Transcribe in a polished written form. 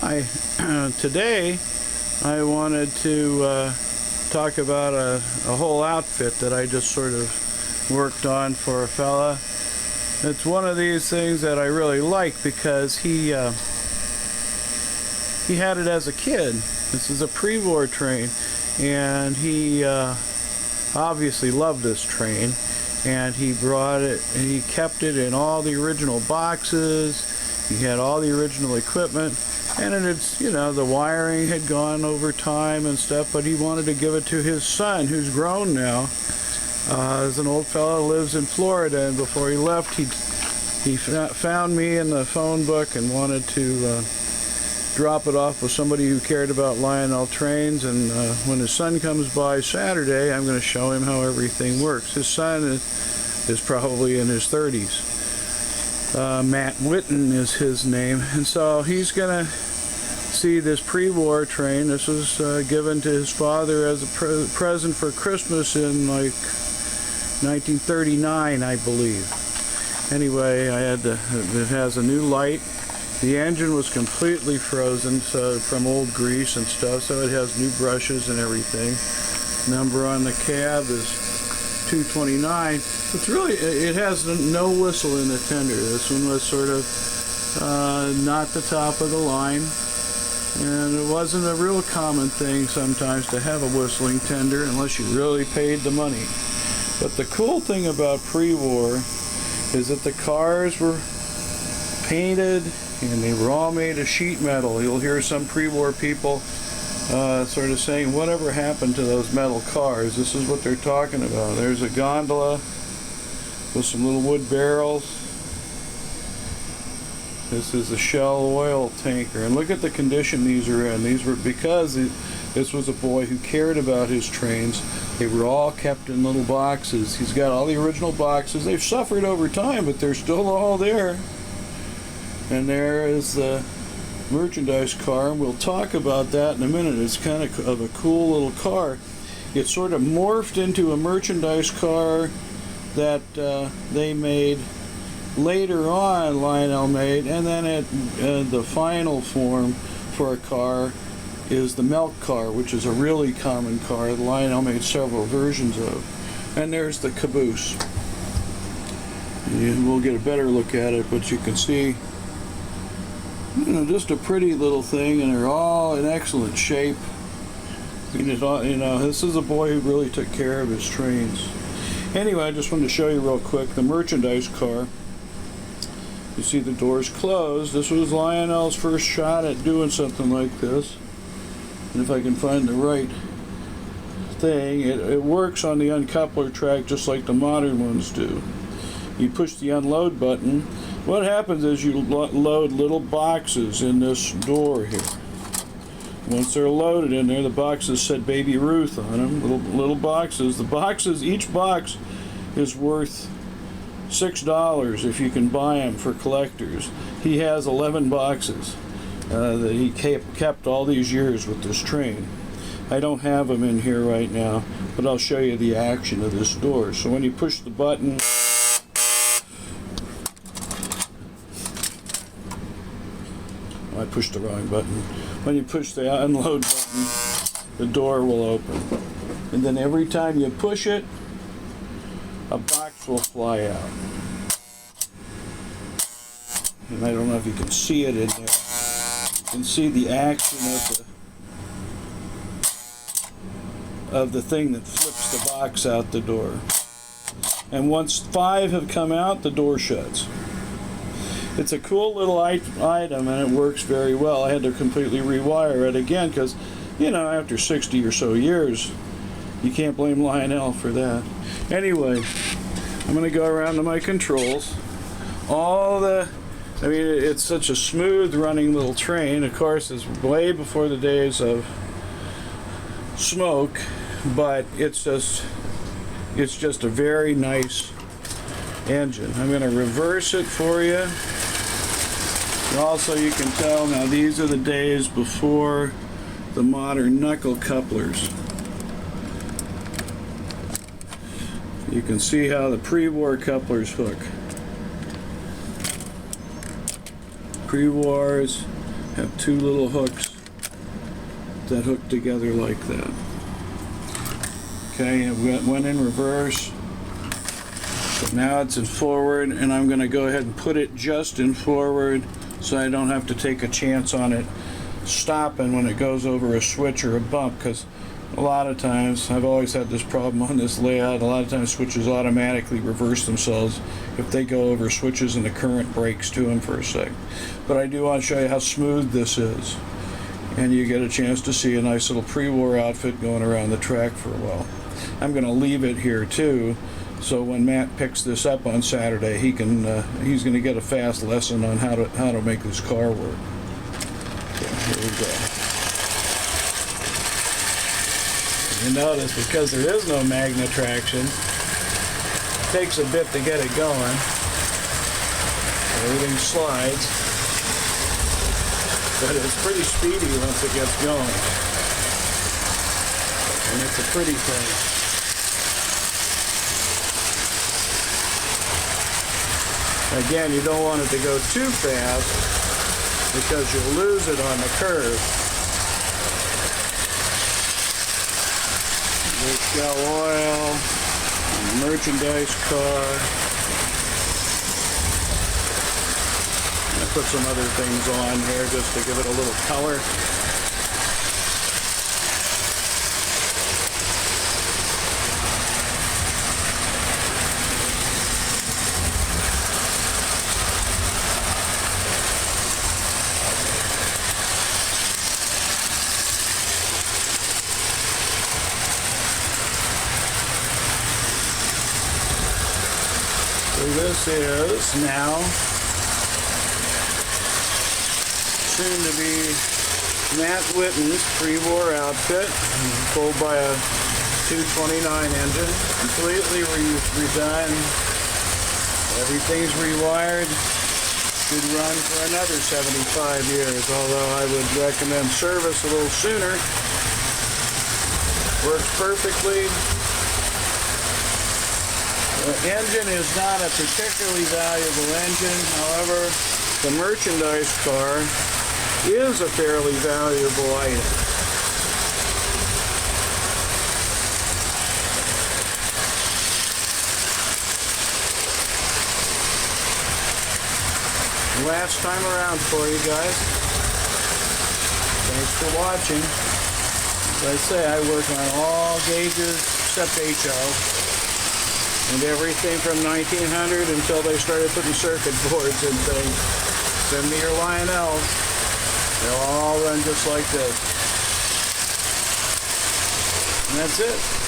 Hi, today I wanted to talk about a whole outfit that I just sort of worked on for a fella. It's one of these things that I really like because he had it as a kid. This is a pre-war train, and he obviously loved this train, and he brought it and he kept it in all the original boxes. He had all the original equipment, and it's, you know, the wiring had gone over time and stuff, but he wanted to give it to his son, who's grown now. As an old fellow, lives in Florida, and before he left, he found me in the phone book and wanted to drop it off with somebody who cared about Lionel trains. And when his son comes by Saturday, I'm going to show him how everything works. His son is probably in his 30s. Witten is his name, and so he's gonna see this pre-war train. This was given to his father as a present for Christmas in like 1939, I believe. Anyway, it has a new light. The engine was completely frozen, so from old grease and stuff, so it has new brushes and everything. Number on the cab is 229. It's really, it has no whistle in the tender. This one was sort of not the top of the line, and it wasn't a real common thing sometimes to have a whistling tender unless you really paid the money. But the cool thing about pre-war is that the cars were painted and they were all made of sheet metal. You'll hear some pre-war people sort of saying, whatever happened to those metal cars? This is what they're talking about. There's a gondola with some little wood barrels. This is a Shell oil tanker, and look at the condition these are in. These were because this was a boy who cared about his trains. They were all kept in little boxes. He's got all the original boxes. They've suffered over time, but they're still all there. And there is the merchandise car, and we'll talk about that in a minute. It's kind of a cool little car. It sort of morphed into a merchandise car that they made later on. Lionel made, and then the final form for a car is the milk car, which is a really common car that Lionel made several versions of. And there's the caboose. We'll get a better look at it, but you can see, you know, just a pretty little thing, and they're all in excellent shape. You know, this is a boy who really took care of his trains. Anyway, I just wanted to show you real quick the merchandise car. You see the doors closed. This was Lionel's first shot at doing something like this. And if I can find the right thing, it works on the uncoupler track just like the modern ones do. You push the unload button. What happens is you load little boxes in this door here. Once they're loaded in there, the boxes said Baby Ruth on them. Little boxes. The boxes, each box is worth $6 if you can buy them for collectors. He has 11 boxes that he kept all these years with this train. I don't have them in here right now, but I'll show you the action of this door. So when you push the button, I pushed the wrong button. When you push the unload button, the door will open. And then every time you push it, a box will fly out. And I don't know if you can see it in there. You can see the action of the thing that flips the box out the door. And once 5 have come out, the door shuts. It's a cool little item, and it works very well. I had to completely rewire it again because, you know, after 60 or so years, you can't blame Lionel for that. Anyway, I'm going to go around to my controls. It's such a smooth running little train. Of course, it's way before the days of smoke, but it's just a very nice engine. I'm going to reverse it for you. And also, you can tell now these are the days before the modern knuckle couplers. You can see how the pre-war couplers hook. Pre-wars, have two little hooks that hook together like that. Okay, it went in reverse. But now it's in forward, and I'm going to go ahead and put it just in forward so I don't have to take a chance on it stopping when it goes over a switch or a bump, because a lot of times, I've always had this problem on this layout, a lot of times switches automatically reverse themselves if they go over switches and the current breaks to them for a second. But I do want to show you how smooth this is, and you get a chance to see a nice little pre-war outfit going around the track for a while. I'm going to leave it here too, so when Matt picks this up on Saturday, he's going to get a fast lesson on how to make this car work. So here we go. You notice, because there is no magnet traction, it takes a bit to get it going. Everything slides, but it's pretty speedy once it gets going. And it's a pretty thing. Again, you don't want it to go too fast because you'll lose it on the curve. It's got oil, merchandise car. I put some other things on here just to give it a little color. So this is now soon to be Matt Witten's pre-war outfit, pulled by a 229 engine, completely redone. Everything's rewired. Should run for another 75 years, although I would recommend service a little sooner. Works perfectly. The engine is not a particularly valuable engine. However, the merchandise car is a fairly valuable item. Last time around for you guys. Thanks for watching. As I say, I work on all gauges except HL. And everything from 1900 until they started putting circuit boards and things. Send me your Lionel. They'll all run just like this. And that's it.